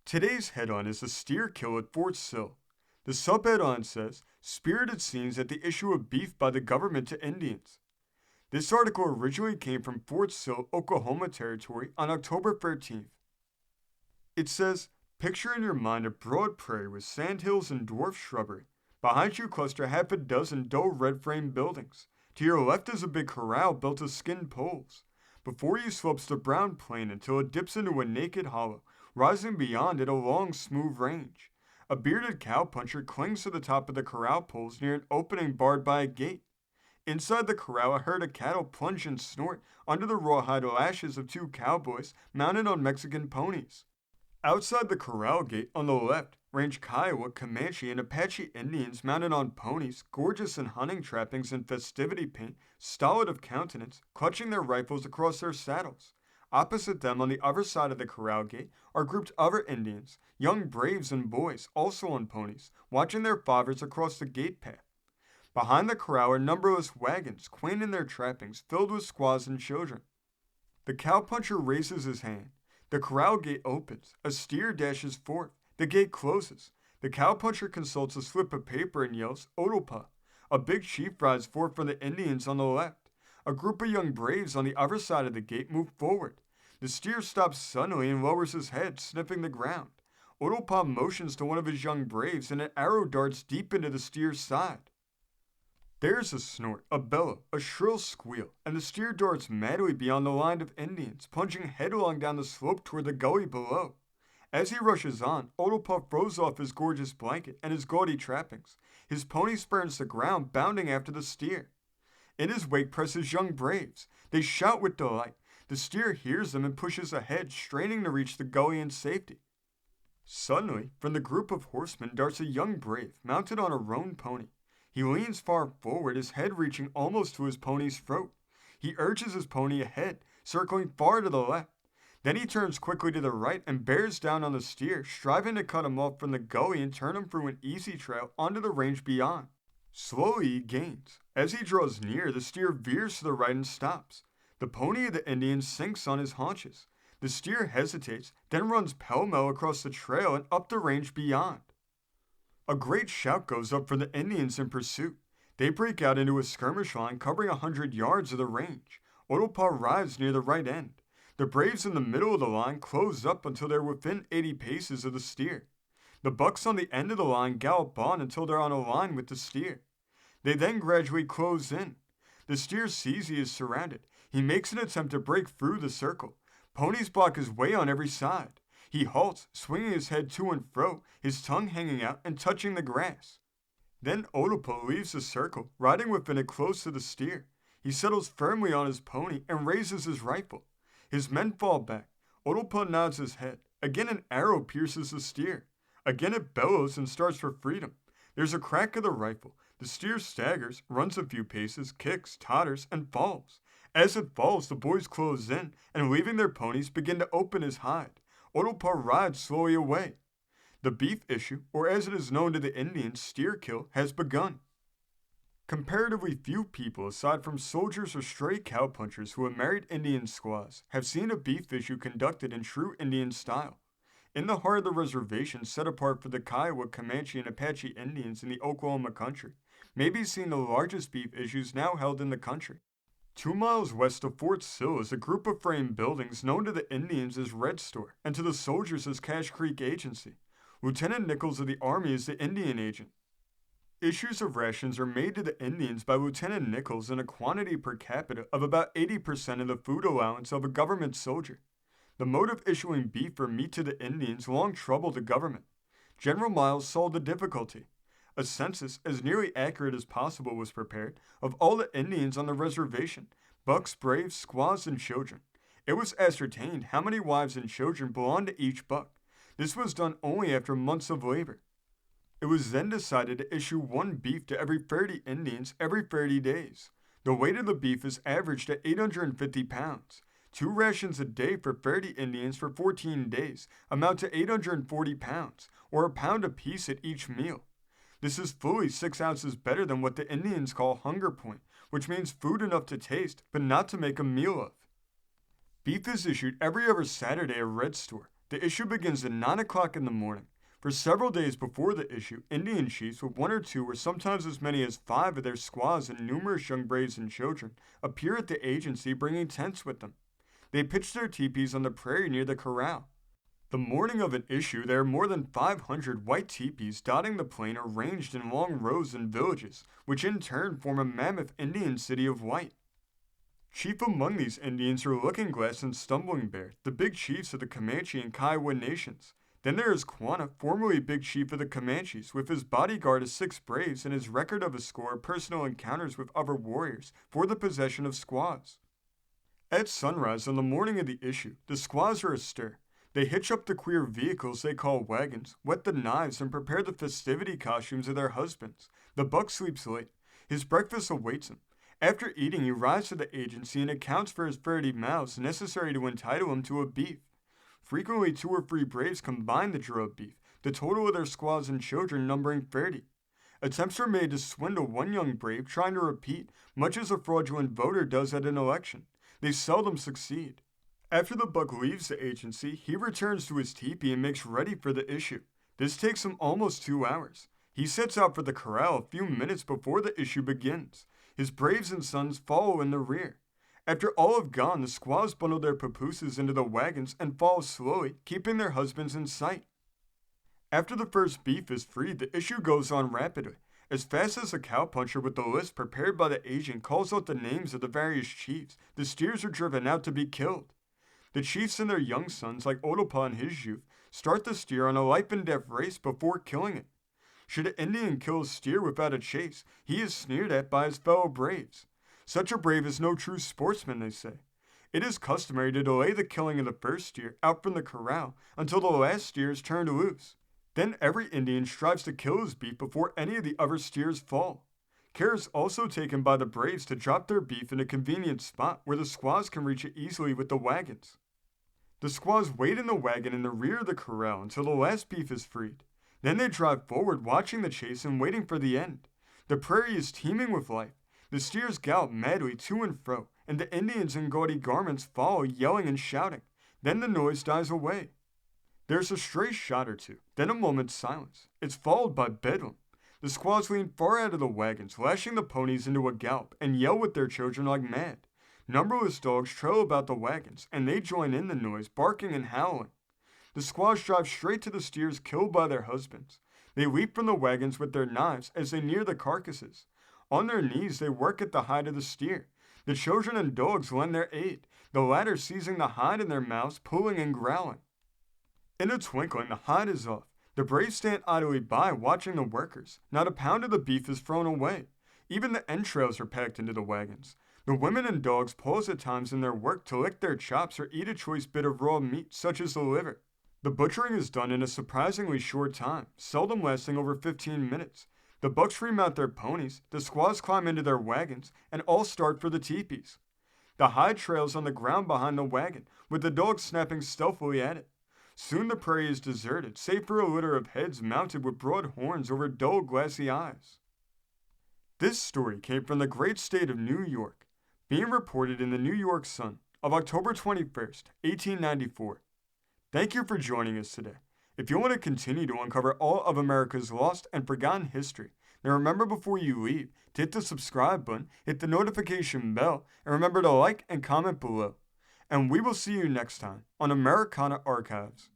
Today's headline is a steer kill at Fort Sill. The subheadline says, Spirited Scenes at the Issue of Beef by the Government to Indians. This article originally came from Fort Sill, Oklahoma Territory on October 13th. It says, picture in your mind a broad prairie with sandhills and dwarf shrubbery. Behind you cluster half a dozen dull red frame buildings. To your left is a big corral built of skinned poles. Before you slopes the brown plain until it dips into a naked hollow, rising beyond it a long, smooth range. A bearded cowpuncher clings to the top of the corral poles near an opening barred by a gate. Inside the corral, a herd of cattle plunge and snort under the rawhide lashes of two cowboys mounted on Mexican ponies. Outside the corral gate, on the left, range Kiowa, Comanche, and Apache Indians mounted on ponies, gorgeous in hunting trappings and festivity paint, stolid of countenance, clutching their rifles across their saddles. Opposite them, on the other side of the corral gate, are grouped other Indians, young braves and boys, also on ponies, watching their fathers across the gate path. Behind the corral are numberless wagons, quaint in their trappings, filled with squaws and children. The cowpuncher raises his hand. The corral gate opens. A steer dashes forth. The gate closes. The cowpuncher consults a slip of paper and yells, Otopa. A big chief rides forth from the Indians on the left. A group of young braves on the other side of the gate move forward. The steer stops suddenly and lowers his head, sniffing the ground. Otopa motions to one of his young braves, and an arrow darts deep into the steer's side. There's a snort, a bellow, a shrill squeal, and the steer darts madly beyond the line of Indians, plunging headlong down the slope toward the gully below. As he rushes on, Otopa throws off his gorgeous blanket and his gaudy trappings. His pony spurns the ground, bounding after the steer. In his wake press his young braves. They shout with delight. The steer hears them and pushes ahead, straining to reach the gully in safety. Suddenly, from the group of horsemen darts a young brave, mounted on a roan pony. He leans far forward, his head reaching almost to his pony's throat. He urges his pony ahead, circling far to the left. Then he turns quickly to the right and bears down on the steer, striving to cut him off from the gully and turn him through an easy trail onto the range beyond. Slowly he gains. As he draws near, the steer veers to the right and stops. The pony of the Indian sinks on his haunches. The steer hesitates, then runs pell-mell across the trail and up the range beyond. A great shout goes up from the Indians in pursuit. They break out into a skirmish line covering 100 yards of the range. Otopa rides near the right end. The braves in the middle of the line close up until they're within 80 paces of the steer. The bucks on the end of the line gallop on until they're on a line with the steer. They then gradually close in. The steer sees he is surrounded. He makes an attempt to break through the circle. Ponies block his way on every side. He halts, swinging his head to and fro, his tongue hanging out and touching the grass. Then Otopa leaves the circle, riding within it close to the steer. He settles firmly on his pony and raises his rifle. His men fall back. Otopa nods his head. Again an arrow pierces the steer. Again it bellows and starts for freedom. There's a crack of the rifle. The steer staggers, runs a few paces, kicks, totters, and falls. As it falls, the boys close in, and leaving their ponies, begin to open his hide. Otopa rides slowly away. The beef issue, or as it is known to the Indians, steer kill, has begun. Comparatively few people, aside from soldiers or stray cowpunchers who have married Indian squaws, have seen a beef issue conducted in true Indian style. In the heart of the reservation set apart for the Kiowa, Comanche, and Apache Indians in the Oklahoma country, may be seen the largest beef issues now held in the country. 2 miles west of Fort Sill is a group of frame buildings known to the Indians as Red Store and to the soldiers as Cache Creek Agency. Lieutenant Nichols of the Army is the Indian agent. Issues of rations are made to the Indians by Lieutenant Nichols in a quantity per capita of about 80% of the food allowance of a government soldier. The mode of issuing beef or meat to the Indians long troubled the government. General Miles solved the difficulty. A census, as nearly accurate as possible, was prepared of all the Indians on the reservation, bucks, braves, squaws, and children. It was ascertained how many wives and children belonged to each buck. This was done only after months of labor. It was then decided to issue one beef to every 30 Indians every 30 days. The weight of the beef is averaged at 850 pounds. 2 rations a day for 30 Indians for 14 days amount to 840 pounds, or a pound apiece at each meal. This is fully 6 ounces better than what the Indians call hunger point, which means food enough to taste, but not to make a meal of. Beef is issued every other Saturday at Red Store. The issue begins at 9 o'clock in the morning. For several days before the issue, Indian chiefs with one or two or sometimes as many as 5 of their squaws and numerous young braves and children appear at the agency bringing tents with them. They pitch their teepees on the prairie near the corral. The morning of an issue, there are more than 500 white teepees dotting the plain arranged in long rows in villages, which in turn form a mammoth Indian city of white. Chief among these Indians are Looking Glass and Stumbling Bear, the big chiefs of the Comanche and Kiowa nations. Then there is Quanah, formerly big chief of the Comanches, with his bodyguard of 6 braves and his record of a score of personal encounters with other warriors for the possession of squaws. At sunrise on the morning of the issue, the squaws are astir. They hitch up the queer vehicles they call wagons, whet the knives, and prepare the festivity costumes of their husbands. The buck sleeps late. His breakfast awaits him. After eating, he rides to the agency and accounts for his 30 mouths necessary to entitle him to a beef. Frequently 2 or 3 braves combine the drove beef, the total of their squaws and children numbering 30. Attempts are made to swindle one young brave trying to repeat, much as a fraudulent voter does at an election. They seldom succeed. After the buck leaves the agency, he returns to his teepee and makes ready for the issue. This takes him almost 2 hours. He sets out for the corral a few minutes before the issue begins. His braves and sons follow in the rear. After all have gone, the squaws bundle their papooses into the wagons and follow slowly, keeping their husbands in sight. After the first beef is freed, the issue goes on rapidly. As fast as a cowpuncher with the list prepared by the agent calls out the names of the various chiefs, the steers are driven out to be killed. The chiefs and their young sons, like Otopa in his youth, start the steer on a life-and-death race before killing it. Should an Indian kill a steer without a chase, he is sneered at by his fellow braves. Such a brave is no true sportsman, they say. It is customary to delay the killing of the first steer out from the corral until the last steer is turned loose. Then every Indian strives to kill his beef before any of the other steers fall. Care is also taken by the braves to drop their beef in a convenient spot where the squaws can reach it easily with the wagons. The squaws wait in the wagon in the rear of the corral until the last beef is freed. Then they drive forward, watching the chase and waiting for the end. The prairie is teeming with life. The steers gallop madly to and fro, and the Indians in gaudy garments follow, yelling and shouting. Then the noise dies away. There's a stray shot or two, then a moment's silence. It's followed by bedlam. The squaws lean far out of the wagons, lashing the ponies into a gallop, and yell with their children like mad. Numberless dogs trail about the wagons, and they join in the noise, barking and howling. The squaws drive straight to the steers killed by their husbands. They leap from the wagons with their knives as they near the carcasses. On their knees, they work at the hide of the steer. The children and dogs lend their aid, the latter seizing the hide in their mouths, pulling and growling. In a twinkling, the hide is off. The braves stand idly by, watching the workers. Not a pound of the beef is thrown away. Even the entrails are packed into the wagons. The women and dogs pause at times in their work to lick their chops or eat a choice bit of raw meat, such as the liver. The butchering is done in a surprisingly short time, seldom lasting over 15 minutes. The bucks remount their ponies, the squaws climb into their wagons, and all start for the teepees. The hide trails on the ground behind the wagon, with the dogs snapping stealthily at it. Soon the prairie is deserted, save for a litter of heads mounted with broad horns over dull, glassy eyes. This story came from the great state of New York, being reported in the New York Sun of October 21st, 1894. Thank you for joining us today. If you want to continue to uncover all of America's lost and forgotten history, then remember before you leave to hit the subscribe button, hit the notification bell, and remember to like and comment below. And we will see you next time on Americana Archives.